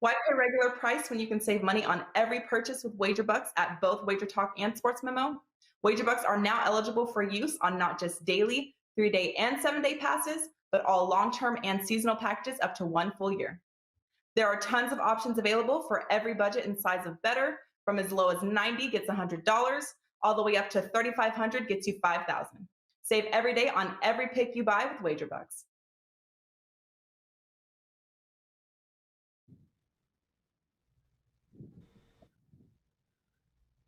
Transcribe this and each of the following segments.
Why pay regular price when you can save money on every purchase with WagerBucks at both WagerTalk and Sports Memo? WagerBucks are now eligible for use on not just daily, 3-day, and 7-day passes, but all long-term and seasonal packages up to 1 full year. There are tons of options available for every budget and size of better, from as low as $90 gets $100, all the way up to $3,500 gets you $5,000. Save every day on every pick you buy with WagerBucks.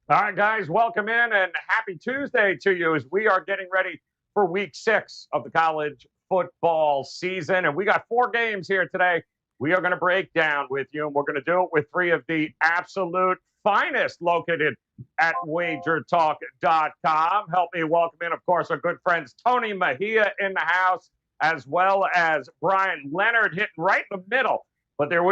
All right, guys, welcome in and happy Tuesday to you as we are getting ready for week 6 of the college football season. And we got 4 games here today we are going to break down with you, and we're going to do it with 3 of the absolute finest located at WagerTalk.com. Help me welcome in, of course, our good friends Tony Mejia in the house, as well as Bryan Leonard hitting right in the middle. But there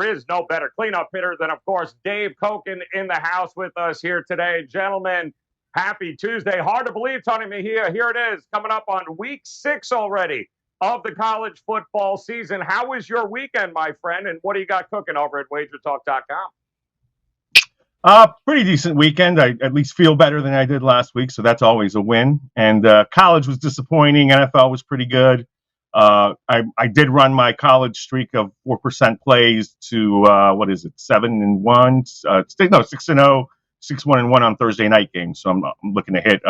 is no better cleanup hitter than, of course, Dave Cokin in the house with us here today. Gentlemen, happy Tuesday. Hard to believe, Tony Mejia. Here it is, coming up on week 6 already of the college football season. How was your weekend, my friend, and what do you got cooking over at WagerTalk.com? Pretty decent weekend. I at least feel better than I did last week, so that's always a win. And college was disappointing. NFL was pretty good. I did run my college streak of 4% plays to 7-1? 6-0, 6-1-1 on Thursday night games. So I'm looking to hit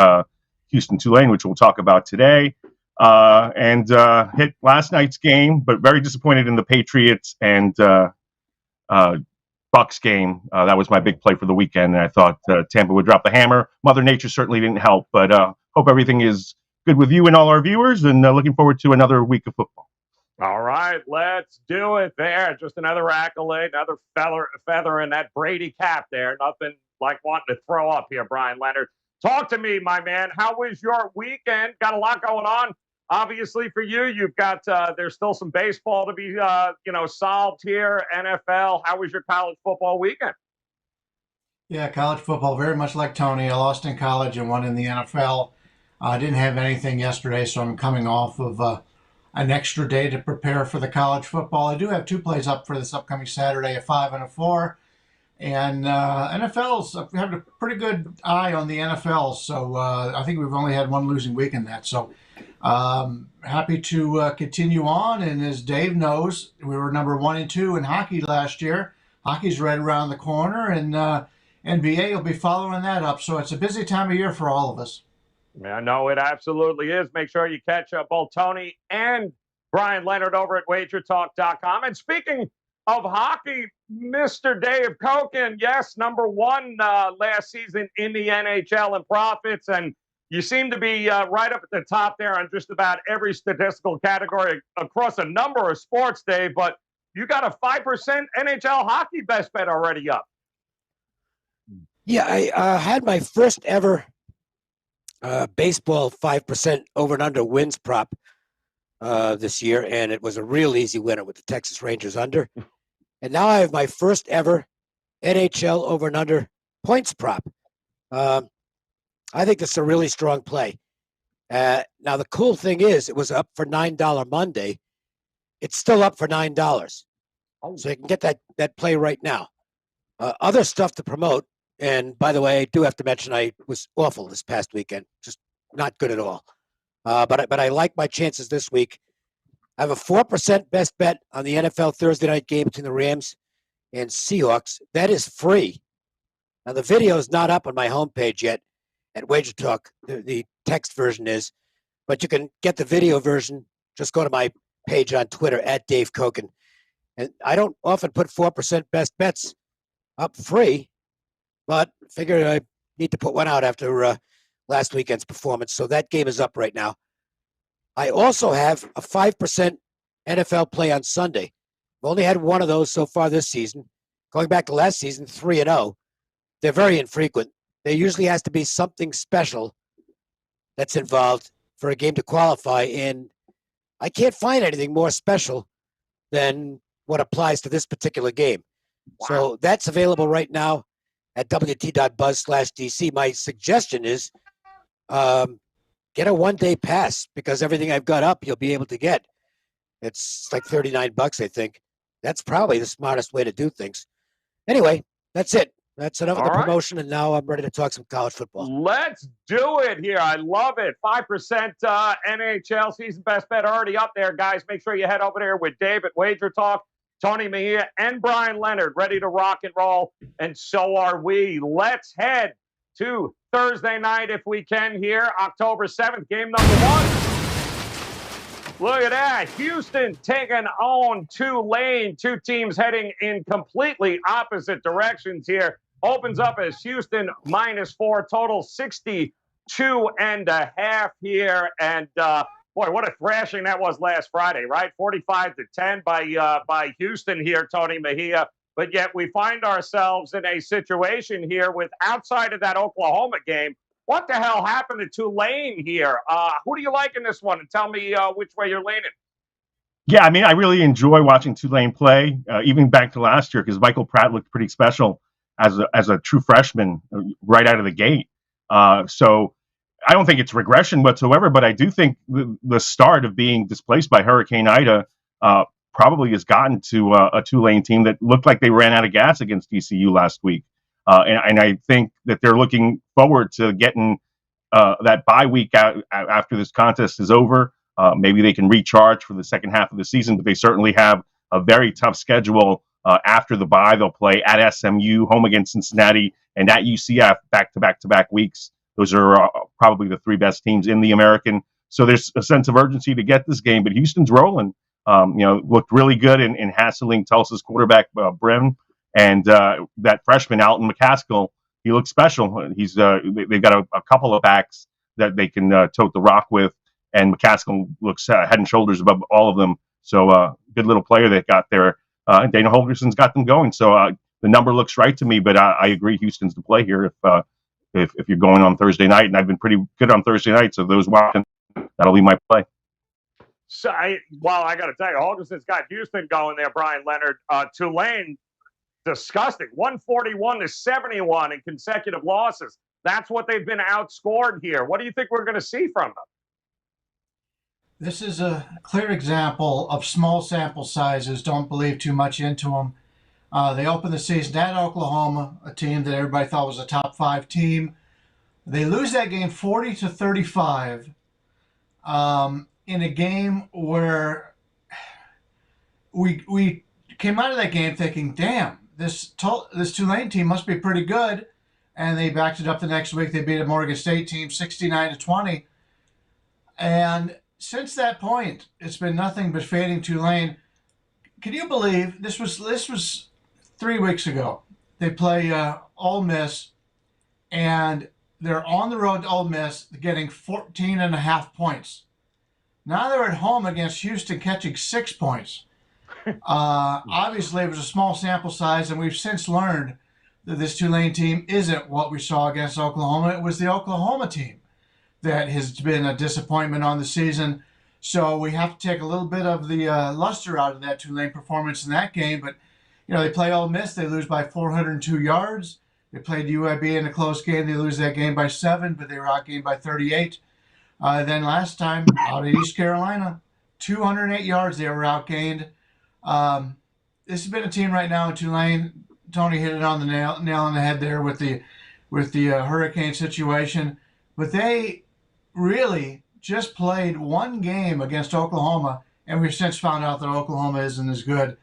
Houston Tulane, which we'll talk about today, and hit last night's game, but very disappointed in the Patriots and Bucks game. That was my big play for the weekend, and I thought Tampa would drop the hammer. Mother Nature certainly didn't help, but hope everything is good with you and all our viewers, and looking forward to another week of football. All right, let's do it there. Just another accolade, another feather in that Brady cap there. Nothing like wanting to throw up here, Bryan Leonard. Talk to me, my man. How was your weekend? Got a lot going on. Obviously, for you, you've got there's still some baseball to be solved here. NFL. How was your college football weekend? Yeah, college football, very much like Tony. I lost in college and won in the NFL. I didn't have anything yesterday, so I'm coming off of an extra day to prepare for the college football. I do have 2 plays up for this upcoming Saturday, a 5 and a 4. And NFL's, we have a pretty good eye on the NFL, so I think we've only had 1 losing week in that. So happy to continue on. And as Dave knows, we were number 1 and 2 in hockey last year. Hockey's right around the corner, and NBA will be following that up. So it's a busy time of year for all of us. Yeah, no, it absolutely is. Make sure you catch both Tony and Bryan Leonard over at WagerTalk.com. And speaking of hockey, Mr. Dave Cokin, yes, number 1 last season in the NHL in profits, and you seem to be right up at the top there on just about every statistical category across a number of sports, Dave, but you got a 5% NHL hockey best bet already up. Yeah, I had my first ever baseball 5% over and under wins prop this year, and it was a real easy winner with the Texas Rangers under. And now I have my first ever NHL over and under points prop. I think that's a really strong play. Now, the cool thing is it was up for $9 Monday. It's still up for $9. So you can get that play right now. Other stuff to promote. And by the way, I do have to mention I was awful this past weekend, just not good at all. But I like my chances this week. I have a 4% best bet on the NFL Thursday night game between the Rams and Seahawks. That is free. Now, the video is not up on my homepage yet at WagerTalk. The text version is, but you can get the video version. Just go to my page on Twitter at Dave Cokin. And I don't often put 4% best bets up free, but figure I need to put one out after last weekend's performance. So that game is up right now. I also have a 5% NFL play on Sunday. I've only had one of those so far this season. Going back to last season, 3-0. They're very infrequent. There usually has to be something special that's involved for a game to qualify, and I can't find anything more special than what applies to this particular game. Wow. So that's available right now at wt.buzz/DC. My suggestion is get a one-day pass, because everything I've got up you'll be able to get. It's like $39, I think. That's probably the smartest way to do things. Anyway, that's it. That's enough of the promotion, and now I'm ready to talk some college football. Let's do it here. I love it. 5% NHL season best bet already up there, guys. Make sure you head over there with Dave at Wager Talk, Tony Mejia, and Bryan Leonard ready to rock and roll, and so are we. Let's head to Thursday night if we can here, October 7th, game number 1. Look at that. Houston taking on Tulane. Two teams heading in completely opposite directions here. Opens up as Houston -4, total 62.5 here. And boy, what a thrashing that was last Friday, right? 45-10 by Houston here, Tony Mejia. But yet we find ourselves in a situation here with, outside of that Oklahoma game, what the hell happened to Tulane here? Who do you like in this one? And tell me which way you're leaning. Yeah, I mean, I really enjoy watching Tulane play, even back to last year, because Michael Pratt looked pretty special as a true freshman right out of the gate. So I don't think it's regression whatsoever, but I do think the start of being displaced by Hurricane Ida probably has gotten to a Tulane team that looked like they ran out of gas against ECU last week. And I think that they're looking forward to getting that bye week out after this contest is over. Maybe they can recharge for the second half of the season, but they certainly have a very tough schedule after the bye. They'll play at SMU, home against Cincinnati, and at UCF back-to-back weeks. Those are probably the three best teams in the American. So there's a sense of urgency to get this game, but Houston's rolling. Looked really good in hassling Tulsa's quarterback, Brim. And that freshman, Alton McCaskill, he looks special. They've got a couple of backs that they can tote the rock with, and McCaskill looks head and shoulders above all of them. So good little player they got there. Dana Holgerson's got them going. So the number looks right to me, but I agree Houston's the play here if you're going on Thursday night, and I've been pretty good on Thursday night. So those watching, that'll be my play. So I got to tell you, Holgerson's got Houston going there, Bryan Leonard. Tulane, disgusting. 141-71 in consecutive losses. That's what they've been outscored here. What do you think we're going to see from them? This is a clear example of small sample sizes. Don't believe too much into them. They opened the season at Oklahoma, a team that everybody thought was a top 5 team. They lose that game 40-35 in a game where we came out of that game thinking, damn, this Tulane team must be pretty good. And they backed it up the next week. They beat a Morgan State team 69-20. And since that point, it's been nothing but fading Tulane. Can you believe this was 3 weeks ago? They play Ole Miss, and they're on the road to Ole Miss, getting 14.5 points. Now they're at home against Houston, catching 6 points. Obviously, it was a small sample size, and we've since learned that this Tulane team isn't what we saw against Oklahoma. It was the Oklahoma team that has been a disappointment on the season. So we have to take a little bit of the luster out of that Tulane performance in that game. But, they play Ole Miss. They lose by 402 yards. They played UAB in a close game. They lose that game by 7, but they were outgained by 38. Then last time, out of East Carolina, 208 yards they were outgained. This has been a team right now in Tulane. Tony hit it on the nail on the head there with the hurricane situation. But they really just played one game against Oklahoma, and we've since found out that Oklahoma isn't as good.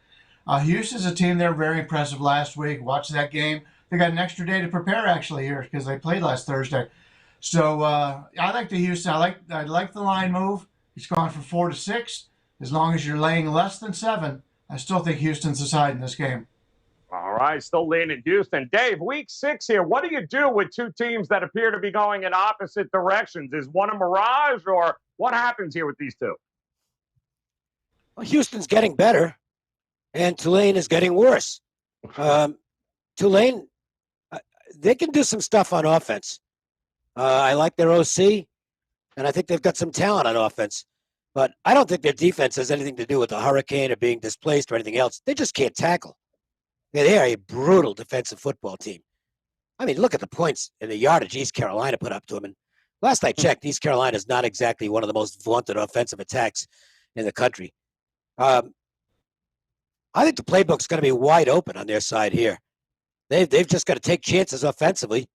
Houston's a team that were very impressive last week. Watch that game. They got an extra day to prepare actually here because they played last Thursday. So I like the Houston. I like the line move. It's gone from 4 to 6. As long as you're laying less than 7, I still think Houston's the side in this game. All right, still leaning Houston. Dave, week 6 here. What do you do with two teams that appear to be going in opposite directions? Is one a mirage, or what happens here with these two? Well, Houston's getting better, and Tulane is getting worse. Tulane, they can do some stuff on offense. I like their OC, and I think they've got some talent on offense. But I don't think their defense has anything to do with the hurricane or being displaced or anything else. They just can't tackle. They are a brutal defensive football team. I mean, look at the points and the yardage East Carolina put up to them. And last I checked, East Carolina is not exactly one of the most vaunted offensive attacks in the country. I I think the playbook's going to be wide open on their side here. They've just got to take chances offensively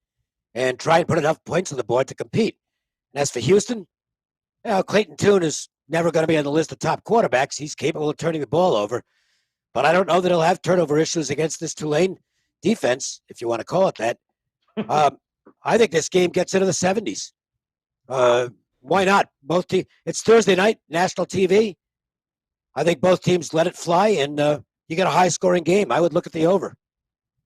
and try and put enough points on the board to compete. And as for Houston, Clayton Tune is never going to be on the list of top quarterbacks. He's capable of turning the ball over. But I don't know that he'll have turnover issues against this Tulane defense, if you want to call it that. I think this game gets into the 70s. Why not? Both teams. It's Thursday night, national TV. I think both teams let it fly, and you get a high-scoring game. I would look at the over.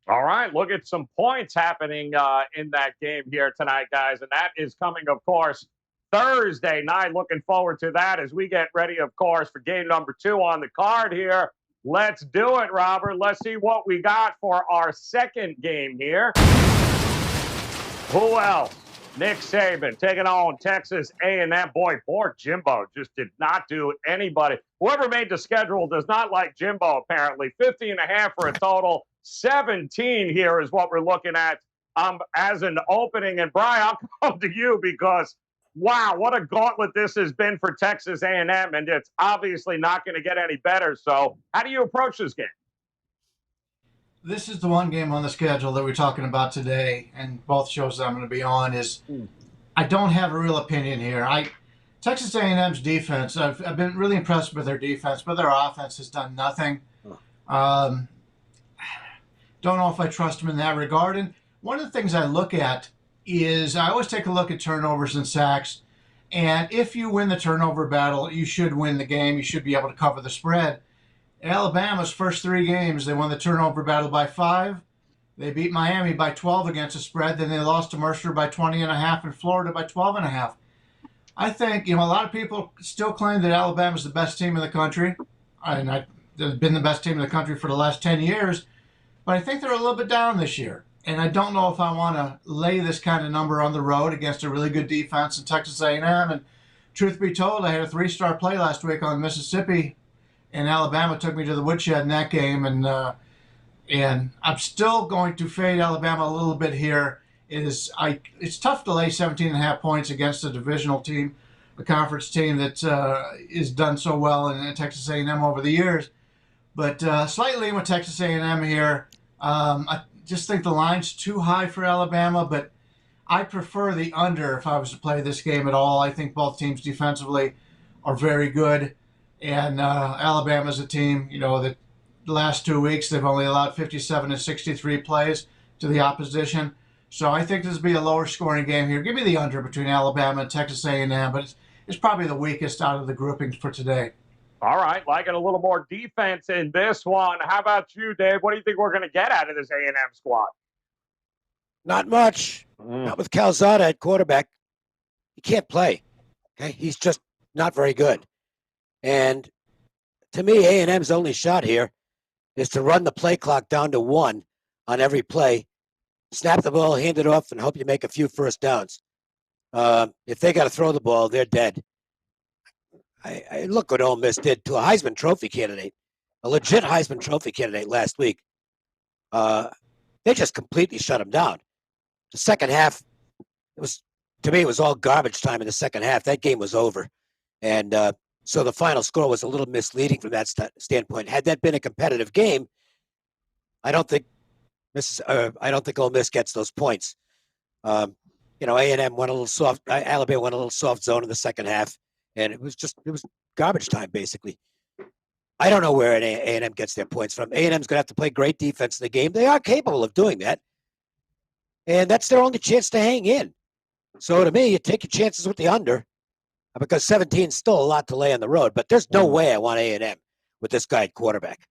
All right, look at some points happening in that game here tonight, guys. And that is coming, of course, Thursday night. Looking forward to that as we get ready, of course, for game number 2 on the card here. Let's do it, Robert. Let's see what we got for our second game here. Who else? Nick Saban taking on Texas A&M. Boy, poor Jimbo just did not do anybody. Whoever made the schedule does not like Jimbo, apparently. 50.5 for a total. 17 here is what we're looking at as an opening. And, Bryan, I'll come to you because, wow, what a gauntlet this has been for Texas A&M, and it's obviously not going to get any better. So how do you approach this game? This is the one game on the schedule that we're talking about today, and both shows that I'm going to be on is I don't have a real opinion here. Texas A&M's defense, I've been really impressed with their defense, but their offense has done nothing. Don't know if I trust them in that regard. And one of the things I look at is I always take a look at turnovers and sacks. And if you win the turnover battle, you should win the game. You should be able to cover the spread. Alabama's first 3 games, they won the turnover battle by 5. They beat Miami by 12 against the spread. Then they lost to Mercer by 20.5 and Florida by 12.5. I think, a lot of people still claim that Alabama's the best team in the country. And they've been the best team in the country for the last 10 years. But I think they're a little bit down this year. And I don't know if I want to lay this kind of number on the road against a really good defense in Texas A&M. And truth be told, I had a 3-star play last week on Mississippi, and Alabama took me to the woodshed in that game. And I'm still going to fade Alabama a little bit here. It's tough to lay 17.5 points against a divisional team, a conference team that is done so well in Texas A&M over the years. But slightly with Texas A&M here. I just think the line's too high for Alabama, but I prefer the under if I was to play this game at all. I think both teams defensively are very good, and Alabama's a team, that the last 2 weeks they've only allowed 57 to 63 plays to the opposition. So I think this will be a lower scoring game here. Give me the under between Alabama and Texas A&M, but it's probably the weakest out of the groupings for today. All right, liking a little more defense in this one. How about you, Dave? What do you think we're going to get out of this A&M squad? Not much. Not with Calzada at quarterback. He can't play. Okay, he's just not very good. And to me, A&M's only shot here is to run the play clock down to 1 on every play, snap the ball, hand it off, and hope you make a few first downs. If they got to throw the ball, they're dead. I look what Ole Miss did to a Heisman Trophy candidate, a legit Heisman Trophy candidate last week. They just completely shut him down. The second half, to me, it was all garbage time in the second half. That game was over. And so the final score was a little misleading from that standpoint. Had that been a competitive game, I don't think Ole Miss gets those points. A&M went a little soft. Alabama went a little soft zone in the second half. And it was garbage time, basically. I don't know where A&M gets their points from. A&M's going to have to play great defense in the game. They are capable of doing that. And that's their only chance to hang in. So to me, you take your chances with the under because 17 is still a lot to lay on the road. But there's no way I want A&M with this guy at quarterback.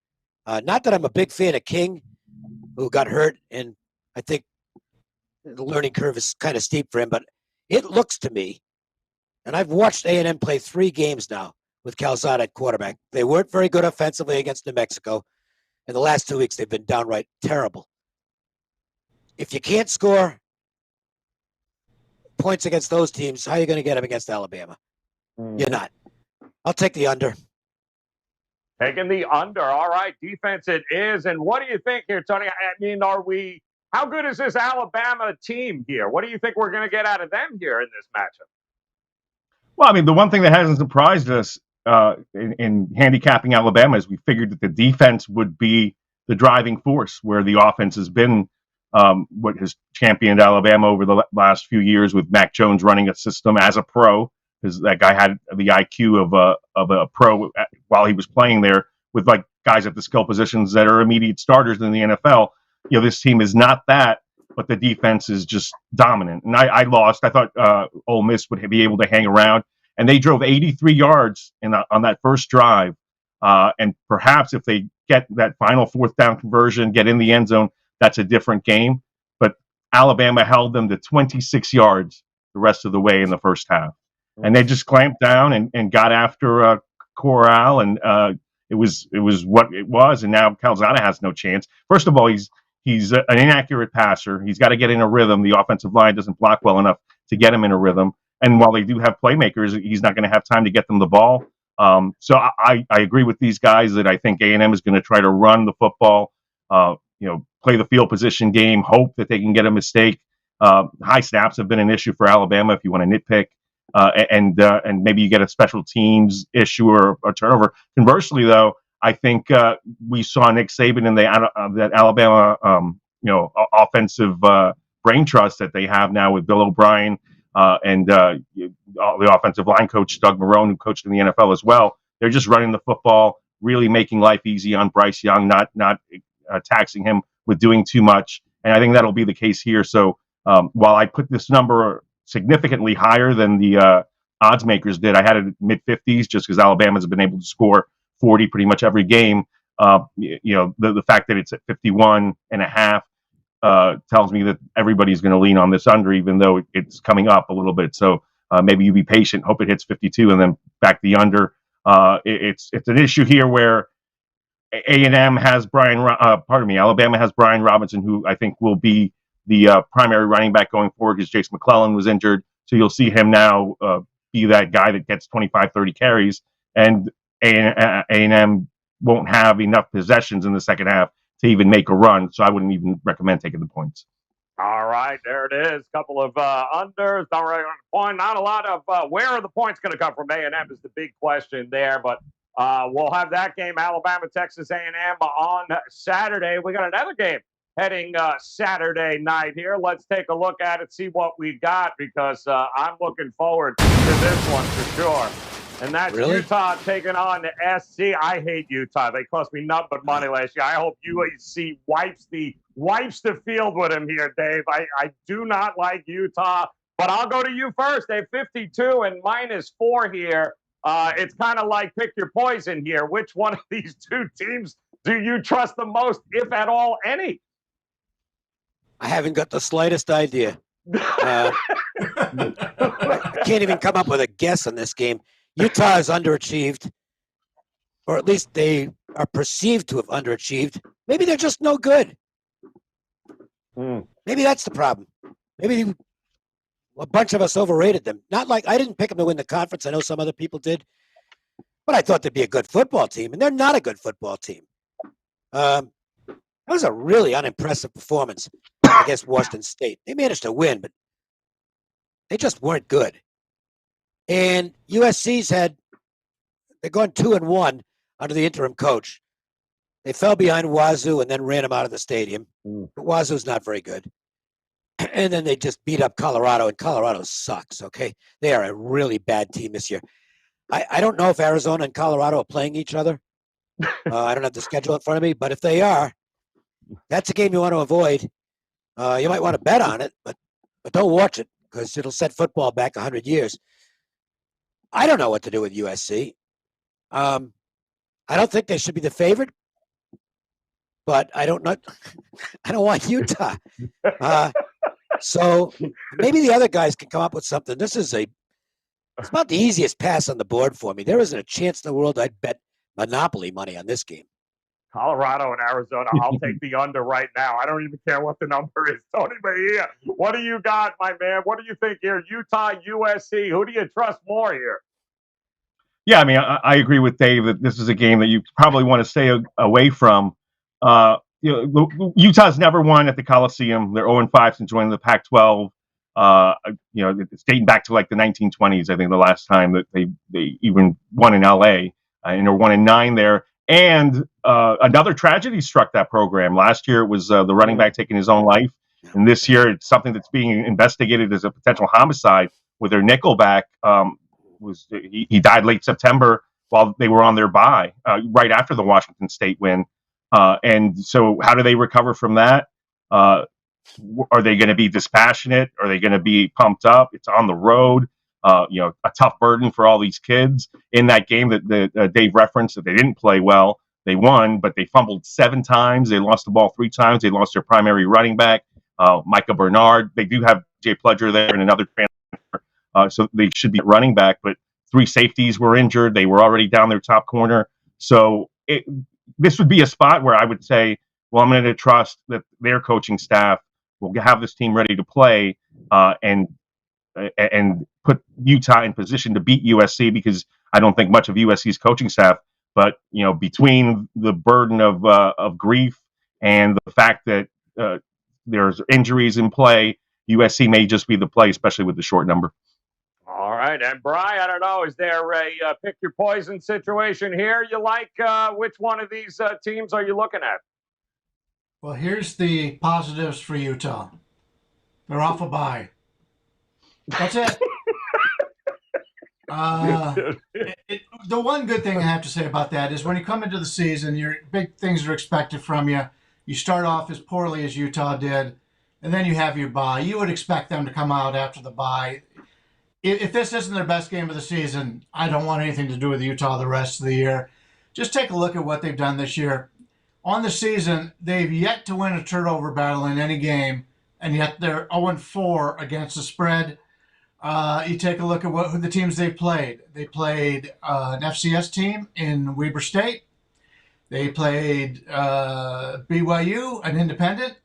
Not that I'm a big fan of King, who got hurt. And I think the learning curve is kind of steep for him. But it looks to me, and I've watched A&M play 3 games now with Calzada at quarterback. They weren't very good offensively against New Mexico. In the last 2 weeks, they've been downright terrible. If you can't score points against those teams, how are you going to get them against Alabama? You're not. I'll take the under. Taking the under. All right, defense it is. And what do you think here, Tony? I mean, how good is this Alabama team here? What do you think we're going to get out of them here in this matchup? Well, I mean, the one thing that hasn't surprised us in handicapping Alabama is we figured that the defense would be the driving force, where the offense has been what has championed Alabama over the last few years with Mac Jones running a system as a pro, because that guy had the IQ of a pro while he was playing there, with like guys at the skill positions that are immediate starters in the NFL. You know, this team is not that, but the defense is just dominant. And I lost. I thought Ole Miss would be able to hang around, and they drove 83 yards on that first drive. And perhaps if they get that final fourth down conversion, get in the end zone, that's a different game. But Alabama held them to 26 yards the rest of the way in the first half. And they just clamped down and got after Corral, and it was what it was. And now Calzada has no chance. First of all, he's an inaccurate passer. He's got to get in a rhythm. The offensive line doesn't block well enough to get him in a rhythm. And while they do have playmakers, he's not going to have time to get them the ball. So I agree with these guys that I think A&M is going to try to run the football, play the field position game, hope that they can get a mistake. High snaps have been an issue for Alabama if you want to nitpick. And maybe you get a special teams issue or a turnover. Conversely, though, I think we saw Nick Saban in that Alabama, offensive brain trust that they have now with Bill O'Brien and the offensive line coach Doug Marrone, who coached in the NFL as well. They're just running the football, really making life easy on Bryce Young, not taxing him with doing too much. And I think that'll be the case here. So while I put this number significantly higher than the odds makers did, I had it mid-50s just because Alabama's been able to score 40 pretty much every game. The fact that it's at 51.5 tells me that everybody's going to lean on this under, even though it's coming up a little bit. So maybe you be patient, hope it hits 52, and then back the under. It's an issue here where Alabama has Brian Robinson, who I think will be the primary running back going forward, because Jace McClellan was injured. So you'll see him now be that guy that gets 25, 30 carries, and A&M won't have enough possessions in the second half to even make a run. So I wouldn't even recommend taking the points. All right, there it is. Couple of unders. All right, point. Not a lot of where are the points going to come from? A&M is the big question there, but we'll have that game, Alabama, Texas A&M, on Saturday. We got another game heading Saturday night here. Let's take a look at it, see what we got, because I'm looking forward to this one for sure. And that's really? Utah taking on the SC. I hate Utah. They cost me nothing but money last year. I hope UAC wipes the field with him here, Dave. I do not like Utah, but I'll go to you first. They have 52 and -4 here. It's kind of like pick your poison here. Which one of these two teams do you trust the most, if at all, any? I haven't got the slightest idea. I can't even come up with a guess on this game. Utah is underachieved, or at least they are perceived to have underachieved. Maybe they're just no good. Maybe that's the problem. Maybe a bunch of us overrated them. Not like I didn't pick them to win the conference. I know some other people did, but I thought they'd be a good football team, and they're not a good football team. That was a really unimpressive performance against Washington State. They managed to win, but they just weren't good. And USC's they're going 2-1 under the interim coach. They fell behind Wazoo and then ran them out of the stadium. But Wazoo's not very good. And then they just beat up Colorado, and Colorado sucks, okay? They are a really bad team this year. I don't know if Arizona and Colorado are playing each other. I don't have the schedule in front of me, but if they are, that's a game you want to avoid. You might want to bet on it, but don't watch it, because it'll set football back 100 years. I don't know what to do with USC. I don't think they should be the favorite, but I don't want Utah. So maybe the other guys can come up with something. It's about the easiest pass on the board for me. There isn't a chance in the world I'd bet Monopoly money on this game. Colorado and Arizona, I'll take the under right now. I don't even care what the number is. Tony Mejia, what do you got, my man? What do you think here? Utah, USC, who do you trust more here? Yeah, I mean, I agree with Dave that this is a game that you probably want to stay away from. Utah's never won at the Coliseum. They're 0-5 since joining the Pac-12. It's dating back to like the 1920s. I think the last time that they even won in LA, and they're 1-9 there. And another tragedy struck that program. Last year it was the running back taking his own life, and this year it's something that's being investigated as a potential homicide with their nickelback. He died late September while they were on their bye, right after the Washington State win. And so, how do they recover from that? Are they going to be dispassionate? Are they going to be pumped up? It's on the road, a tough burden for all these kids. In that game that Dave referenced, that they didn't play well. They won, but they fumbled 7 times. They lost the ball 3 times. They lost their primary running back, Micah Bernard. They do have Jay Pledger there and another transfer, so they should be running back. But 3 safeties were injured. They were already down their top corner. So this would be a spot where I would say, well, I'm going to trust that their coaching staff will have this team ready to play and put Utah in position to beat USC, because I don't think much of USC's coaching staff. But between the burden of grief and the fact that there's injuries in play, USC may just be the play, especially with the short number. All right, and Bryan, I don't know, is there a pick your poison situation here? You like which one of these teams are you looking at? Well, here's the positives for Utah. They're off a bye. That's it. The one good thing I have to say about that is when you come into the season, your big things are expected from you. You start off as poorly as Utah did, and then you have your bye. You would expect them to come out after the bye. If this isn't their best game of the season, I don't want anything to do with Utah the rest of the year. Just take a look at what they've done this year. On the season, they've yet to win a turnover battle in any game, and yet they're 0-4 against the spread. You take a look at who the teams they played. They played an FCS team in Weber State. They played BYU, an independent.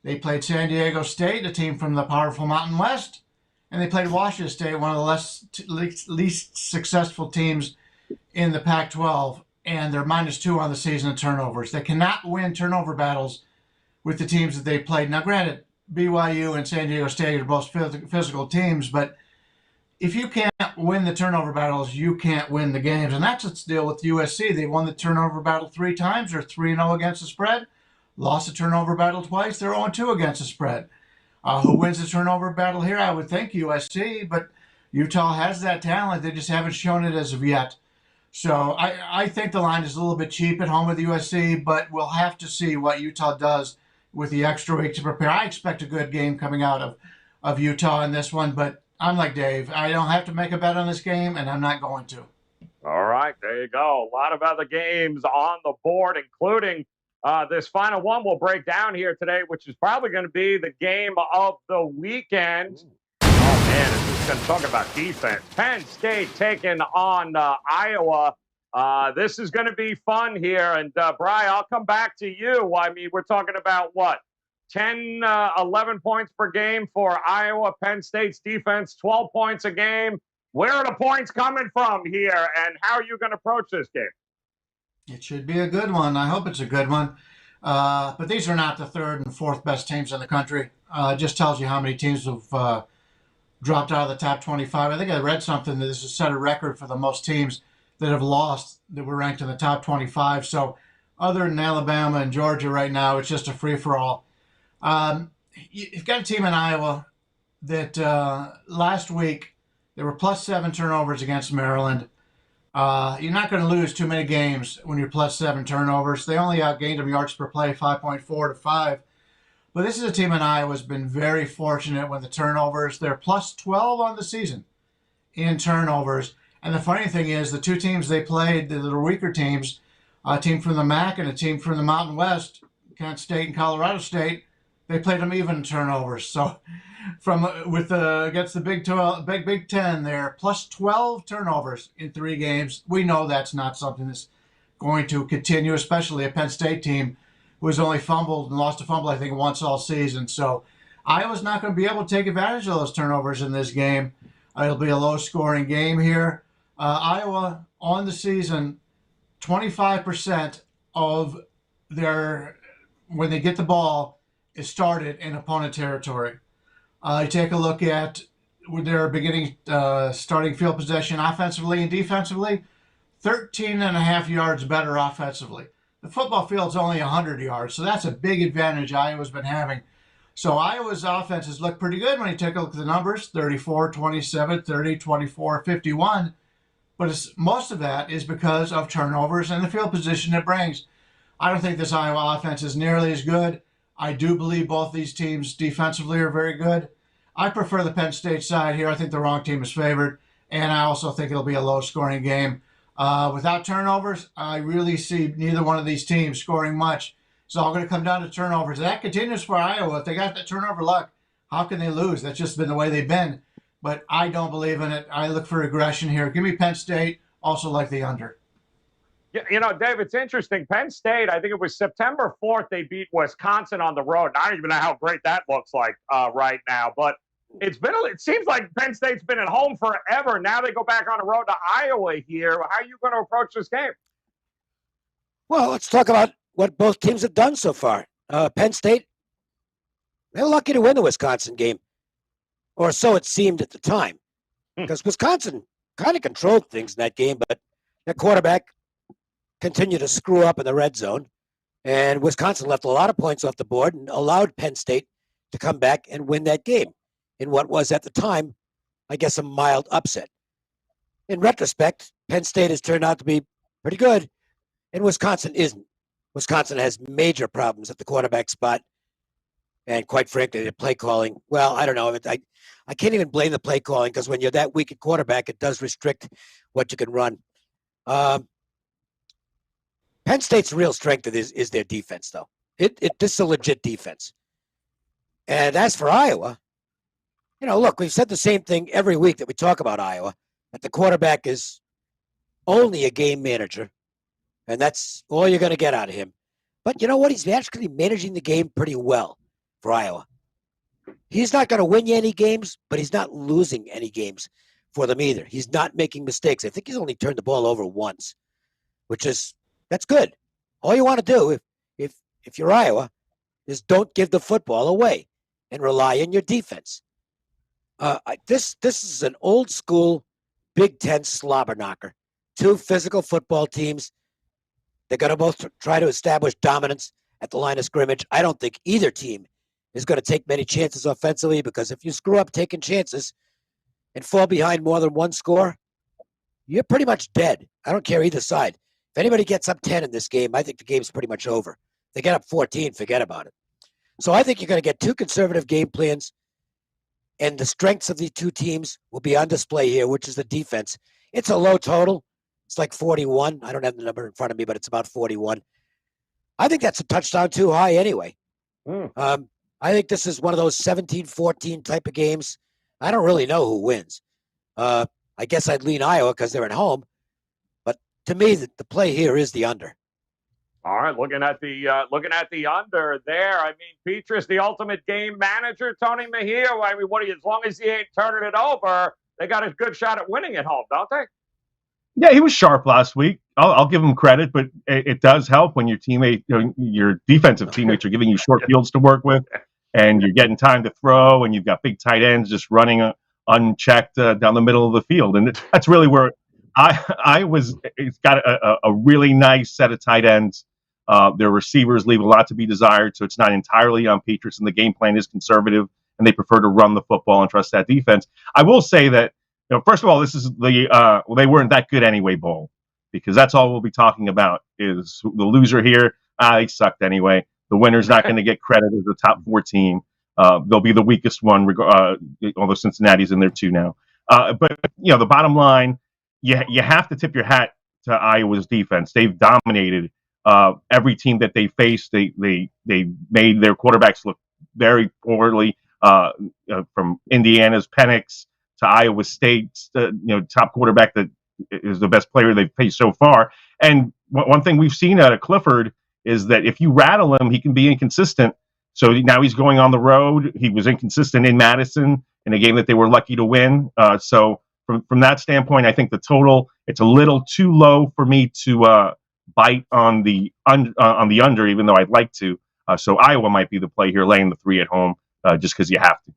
They played San Diego State, a team from the powerful Mountain West. And they played Washington State, one of the least successful teams in the Pac-12. And they're -2 on the season in turnovers. They cannot win turnover battles with the teams that they played. Now, granted, BYU and San Diego State are both physical teams, but if you can't win the turnover battles, you can't win the games. And that's what's the deal with USC. They won the turnover battle 3 times. They're 3-0 against the spread. Lost the turnover battle twice. They're 0-2 against the spread. Who wins the turnover battle here? I would think USC, but Utah has that talent. They just haven't shown it as of yet. So I think the line is a little bit cheap at home with USC, but we'll have to see what Utah does with the extra week to prepare. I expect a good game coming out of Utah in this one, but I'm like Dave. I don't have to make a bet on this game, and I'm not going to. All right, there you go. A lot of other games on the board, including this final one we'll break down here today, which is probably going to be the game of the weekend. Oh, man, this is going to talk about defense. Penn State taking on Iowa. This is going to be fun here. And, Bryan, I'll come back to you. I mean, we're talking about, what, 10, 11 points per game for Iowa. Penn State's defense, 12 points a game. Where are the points coming from here, and how are you going to approach this game? It should be a good one. I hope it's a good one. But these are not the 3rd and 4th best teams in the country. It just tells you how many teams have dropped out of the top 25. I think I read something that this has set a record for the most teams that have lost that were ranked in the top 25. So other than Alabama and Georgia right now, it's just a free-for-all. You've got a team in Iowa that last week they were +7 turnovers against Maryland. You're not going to lose too many games when you're +7 turnovers. They only outgained them yards per play, 5.4 to 5. But this is a team in Iowa has been very fortunate with the turnovers. They're +12 on the season in turnovers. And the funny thing is, the 2 teams they played, the little weaker teams, a team from the MAC and a team from the Mountain West, Kent State and Colorado State, they played them even in turnovers. So against the Big Ten, they're +12 turnovers in 3 games. We know that's not something that's going to continue, especially a Penn State team who has only fumbled and lost a fumble, I think, once all season. So Iowa's not going to be able to take advantage of those turnovers in this game. It'll be a low-scoring game here. Iowa, on the season, 25% of their, when they get the ball, is started in opponent territory. You take a look at their beginning starting field possession offensively and defensively, 13 and a half yards better offensively. The football field's only 100 yards, so that's a big advantage Iowa's been having. So Iowa's offenses look pretty good when you take a look at the numbers, 34, 27, 30, 24, 51. But most of that is because of turnovers and the field position it brings. I don't think this Iowa offense is nearly as good. I do believe both these teams defensively are very good. I prefer the Penn State side here. I think the wrong team is favored, and I also think it'll be a low-scoring game. Without turnovers, I really see neither one of these teams scoring much. It's all going to come down to turnovers. That continues for Iowa. If they got that turnover luck, how can they lose? That's just been the way they've been. But I don't believe in it. I look for aggression here. Give me Penn State. Also like the under. You know, Dave, it's interesting. Penn State, I think it was September 4th, they beat Wisconsin on the road. I don't even know how great that looks like right now. But it seems like Penn State's been at home forever. Now they go back on the road to Iowa here. How are you going to approach this game? Well, let's talk about what both teams have done so far. Penn State, they're lucky to win the Wisconsin game, or so it seemed at the time, because Wisconsin kind of controlled things in that game, but their quarterback continued to screw up in the red zone, and Wisconsin left a lot of points off the board and allowed Penn State to come back and win that game in what was at the time, I guess, a mild upset. In retrospect, Penn State has turned out to be pretty good, and Wisconsin isn't. Wisconsin has major problems at the quarterback spot, and quite frankly, the play calling, well, I don't know. I can't even blame the play calling, because when you're that weak at quarterback, it does restrict what you can run. Penn State's real strength is their defense, though. This is a legit defense. And as for Iowa, you know, look, we've said the same thing every week that we talk about Iowa, that the quarterback is only a game manager, and that's all you're going to get out of him. But you know what? He's actually managing the game pretty well for Iowa. He's not going to win you any games, but he's not losing any games for them either. He's not making mistakes. I think he's only turned the ball over once, that's good. All you want to do, if you're Iowa, is don't give the football away and rely on your defense. This is an old school Big Ten slobber knocker. Two physical football teams. They're going to both try to establish dominance at the line of scrimmage. I don't think either team is going to take many chances offensively, because if you screw up taking chances and fall behind more than one score, you're pretty much dead. I don't care either side. If anybody gets up 10 in this game, I think the game's pretty much over. If they get up 14, forget about it. So I think you're going to get two conservative game plans, and the strengths of the two teams will be on display here, which is the defense. It's a low total. It's like 41. I don't have the number in front of me, but it's about 41. I think that's a touchdown too high anyway. I think this is one of those 17-14 type of games. I don't really know who wins. I guess I'd lean Iowa because they're at home. To me, the play here is the under. All right, looking at the under there. I mean, Petrus, the ultimate game manager, Tony Mejia. I mean, as long as he ain't turning it over, they got a good shot at winning at home, don't they? Yeah, he was sharp last week. I'll give him credit, but it does help when your your defensive teammates are giving you short fields to work with, and you're getting time to throw, and you've got big tight ends just running unchecked down the middle of the field, and that's really where it's got a really nice set of tight ends. Their receivers leave a lot to be desired, so it's not entirely on Petrus, and the game plan is conservative, and they prefer to run the football and trust that defense. I will say that, first of all, this is they weren't that good anyway bowl, because that's all we'll be talking about is the loser here. They sucked anyway. The winner's not going to get credit as the top 4 team. They'll be the weakest one, although Cincinnati's in there too now. But the bottom line, you have to tip your hat to Iowa's defense. They've dominated every team that they faced. They made their quarterbacks look very poorly, from Indiana's Penix to Iowa State's top quarterback that is the best player they've faced so far. And one thing we've seen out of Clifford is that if you rattle him, he can be inconsistent. So now he's going on the road. He was inconsistent in Madison in a game that they were lucky to win. So from that standpoint, I think the total, it's a little too low for me to bite on the under, even though I'd like to. So Iowa might be the play here, laying the 3 at home, just because you have to.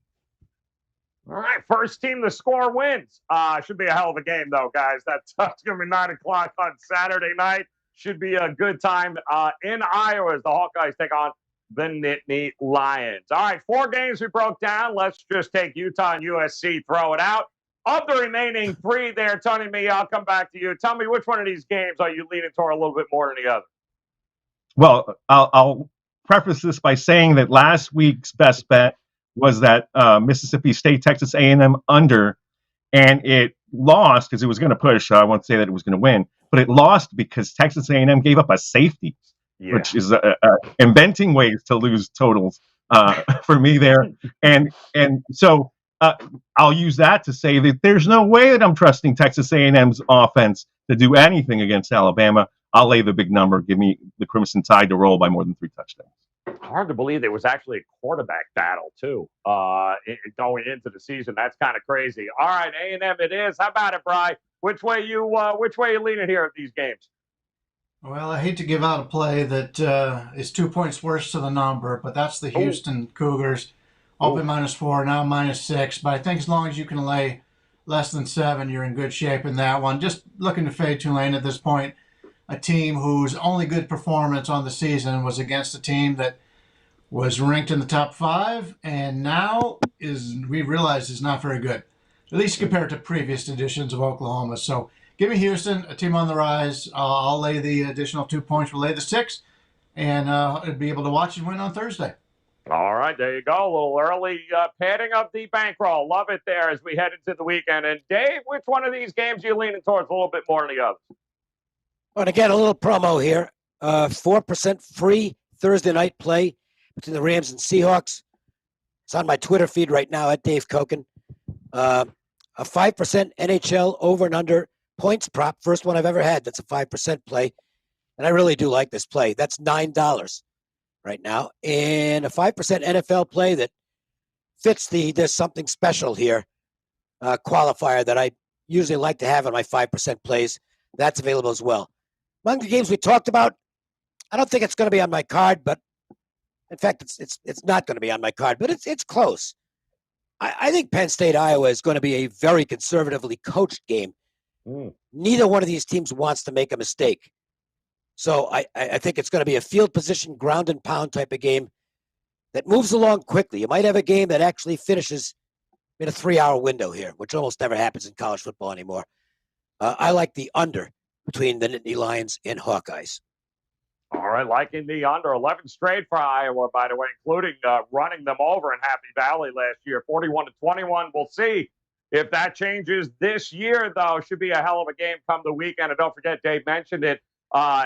All right, first team to score wins. Should be a hell of a game, though, guys. That's going to be 9 o'clock on Saturday night. Should be a good time in Iowa as the Hawkeyes take on the Nittany Lions. All right, 4 games we broke down. Let's just take Utah and USC, throw it out. Of the remaining 3 there, Tony Mejia, I'll come back to you. Tell me which one of these games are you leaning toward a little bit more than the other? Well, I'll preface this by saying that last week's best bet was that Mississippi State, Texas A&M under, and it lost because it was going to push. I won't say that it was going to win, but it lost because Texas A&M gave up a safety, which is inventing ways to lose totals for me there. And so I'll use that to say that there's no way that I'm trusting Texas A&M's offense to do anything against Alabama. I'll lay the big number. Give me the Crimson Tide to roll by more than 3 touchdowns. Hard to believe there was actually a quarterback battle too going into the season. That's kind of crazy. All right, A&M it is. How about it, Bryan? Which way you leaning here at these games? Well, I hate to give out a play that is 2 points worse to the number, but that's the Houston Cougars. Open -4, now -6. But I think as long as you can lay less than 7, you're in good shape in that one. Just looking to fade Tulane at this point, a team whose only good performance on the season was against a team that was ranked in the top 5 and now we realize is not very good, at least compared to previous editions of Oklahoma. So give me Houston, a team on the rise. I'll lay the additional 2 points. We'll lay the 6 and be able to watch and win on Thursday. All right, there you go. A little early padding up the bankroll. Love it there as we head into the weekend. And Dave, which one of these games are you leaning towards a little bit more than the others? And again, a little promo here. 4% free Thursday night play between the Rams and Seahawks. It's on my Twitter feed right now at Dave Cokin. A 5% NHL over and under points prop. First one I've ever had that's a 5% play. And I really do like this play. That's $9 right now. And a 5% NFL play that fits the there's something special here qualifier that I usually like to have on my 5% plays. That's available as well. Among the games we talked about, I don't think it's going to be on my card, but in fact, it's not going to be on my card, but it's close. I think Penn State, Iowa is going to be a very conservatively coached game. Neither one of these teams wants to make a mistake. So I think it's going to be a field position, ground and pound type of game that moves along quickly. You might have a game that actually finishes in a 3-hour window here, which almost never happens in college football anymore. I like the under between the Nittany Lions and Hawkeyes. All right, liking the under 11 straight for Iowa, by the way, including running them over in Happy Valley last year, 41-21. We'll see if that changes this year, though. Should be a hell of a game come the weekend. And don't forget, Dave mentioned it.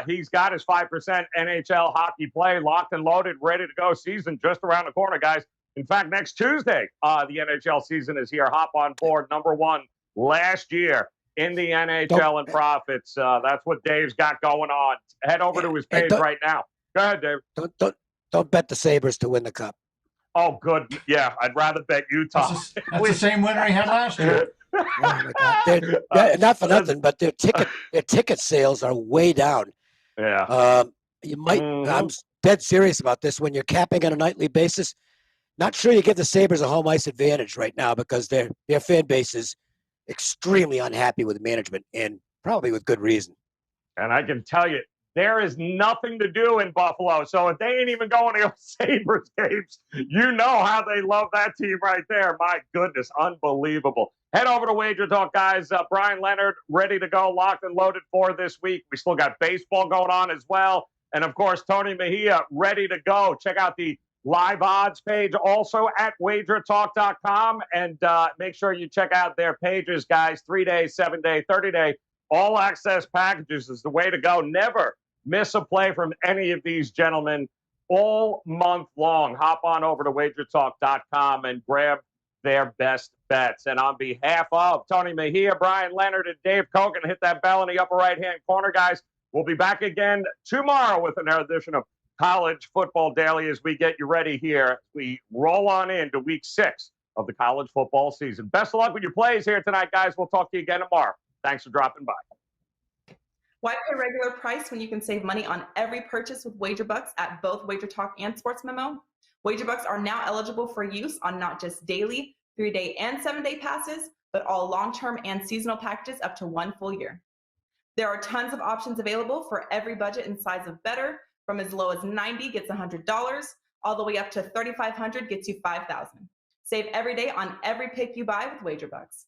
He's got his 5% NHL hockey play locked and loaded, ready to go. Season just around the corner, guys. In fact, next Tuesday, the NHL season is here. Hop on board, #1 last year in the NHL and profits. That's what Dave's got going on. Head over to his page right now. Go ahead, Dave. Don't bet the Sabres to win the cup. Oh, good. Yeah, I'd rather bet Utah. That's the same winner he had last year. Oh my God. Not for nothing, but their ticket sales are way down. Yeah. You might. I'm dead serious about this. When you're capping on a nightly basis, not sure you give the Sabres a home ice advantage right now because their fan base is extremely unhappy with management, and probably with good reason. And I can tell you, there is nothing to do in Buffalo. So if they ain't even going to Sabres games, you know how they love that team right there. My goodness, unbelievable. Head over to WagerTalk, guys. Bryan Leonard ready to go, locked and loaded for this week. We still got baseball going on as well. And, of course, Tony Mejia ready to go. Check out the live odds page also at WagerTalk.com. And make sure you check out their pages, guys. 3-day, 7-day, 30-day. All access packages is the way to go. Never miss a play from any of these gentlemen all month long. Hop on over to WagerTalk.com and grab their best bets. And on behalf of Tony Mejia, Bryan Leonard, and Dave Cokin, hit that bell in the upper right-hand corner, guys. We'll be back again tomorrow with another edition of College Football Daily as we get you ready here. We roll on into week 6 of the college football season. Best of luck with your plays here tonight, guys. We'll talk to you again tomorrow. Thanks for dropping by. Why pay regular price when you can save money on every purchase with WagerBucks at both WagerTalk and Sports Memo? WagerBucks are now eligible for use on not just daily, 3-day, and 7-day passes, but all long-term and seasonal packages up to 1 full year. There are tons of options available for every budget and size of better. From as low as $90 gets $100, all the way up to $3,500 gets you $5,000. Save every day on every pick you buy with WagerBucks.